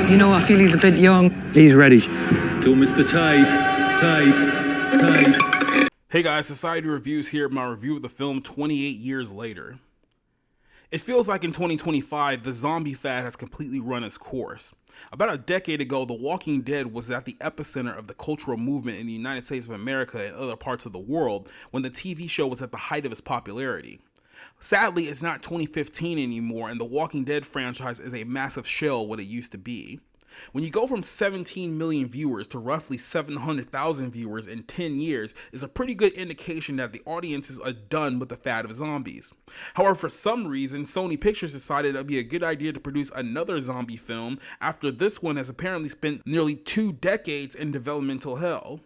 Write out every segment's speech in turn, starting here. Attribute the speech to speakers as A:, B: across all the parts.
A: You know, I feel he's a bit young.
B: He's ready.
C: To Mr. Tave.
D: Hey guys, Society Reviews here, my review of the film 28 Years Later. It feels like in 2025, the zombie fad has completely run its course. About a decade ago, The Walking Dead was at the epicenter of the cultural movement in the United States of America and other parts of the world when the TV show was at the height of its popularity. Sadly, it's not 2015 anymore, and The Walking Dead franchise is a massive shell what it used to be. When you go from 17 million viewers to roughly 700,000 viewers in 10 years is a pretty good indication that the audiences are done with the fad of zombies. However, for some reason, Sony Pictures decided it would be a good idea to produce another zombie film after this one has apparently spent nearly 2 decades in developmental hell.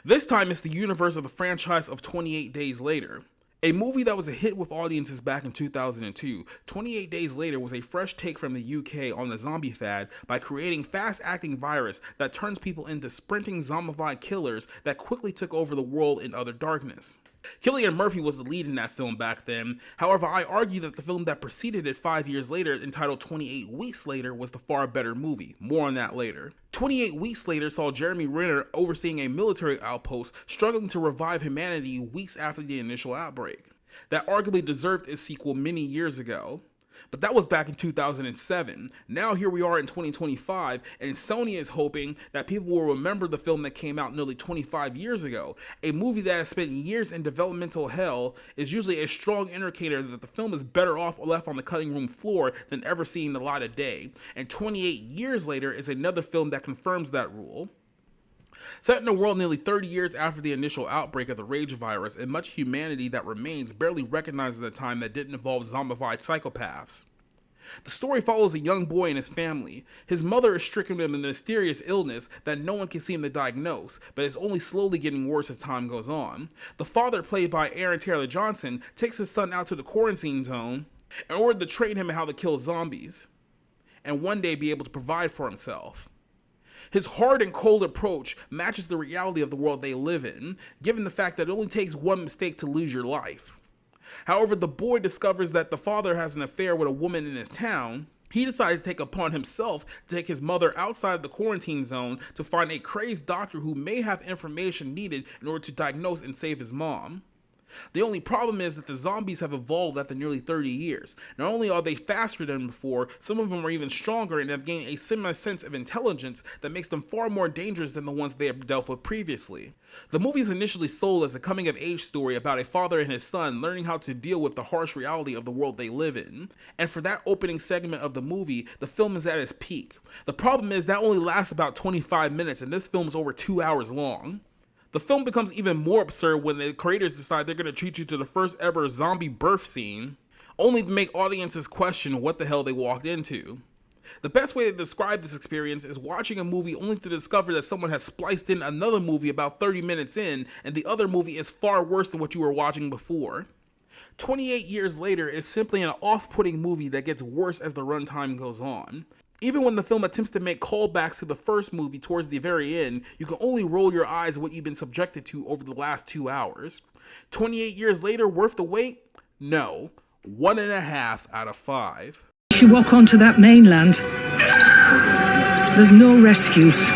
D: This time it's the universe of the franchise of 28 Days Later. A movie that was a hit with audiences back in 2002, 28 Days Later was a fresh take from the UK on the zombie fad by creating fast-acting virus that turns people into sprinting zombified killers that quickly took over the world in utter darkness. Cillian Murphy was the lead in that film back then. However, I argue that the film that preceded it 5 years later, entitled 28 Weeks Later, was the far better movie. More on that later. 28 Weeks Later saw Jeremy Renner overseeing a military outpost struggling to revive humanity weeks after the initial outbreak. That arguably deserved its sequel many years ago. But that was back in 2007. Now here we are in 2025, and Sony is hoping that people will remember the film that came out nearly 25 years ago. A movie that has spent years in developmental hell is usually a strong indicator that the film is better off left on the cutting room floor than ever seeing the light of day. And 28 Years Later is another film that confirms that rule. Set in a world nearly 30 years after the initial outbreak of the rage virus, and much humanity that remains barely recognizes a time that didn't involve zombified psychopaths. The story follows a young boy and his family. His mother is stricken with a mysterious illness that no one can seem to diagnose, but is only slowly getting worse as time goes on. The father, played by Aaron Taylor Johnson, takes his son out to the quarantine zone in order to train him in how to kill zombies, and one day be able to provide for himself. His hard and cold approach matches the reality of the world they live in, given the fact that it only takes one mistake to lose your life. However, the boy discovers that the father has an affair with a woman in his town. He decides to take upon himself to take his mother outside the quarantine zone to find a crazed doctor who may have information needed in order to diagnose and save his mom. The only problem is that the zombies have evolved after nearly 30 years. Not only are they faster than before, some of them are even stronger and have gained a similar sense of intelligence that makes them far more dangerous than the ones they have dealt with previously. The movie is initially sold as a coming-of-age story about a father and his son learning how to deal with the harsh reality of the world they live in. And for that opening segment of the movie, the film is at its peak. The problem is that only lasts about 25 minutes, and this film is over 2 hours long. The film becomes even more absurd when the creators decide they're going to treat you to the first ever zombie birth scene, only to make audiences question what the hell they walked into. The best way to describe this experience is watching a movie only to discover that someone has spliced in another movie about 30 minutes in, and the other movie is far worse than what you were watching before. 28 Years Later is simply an off-putting movie that gets worse as the runtime goes on. Even when the film attempts to make callbacks to the first movie towards the very end, you can only roll your eyes at what you've been subjected to over the last 2 hours. 28 Years Later, worth the wait? No. 1.5 out of 5.
A: If you walk onto that mainland, there's no rescues.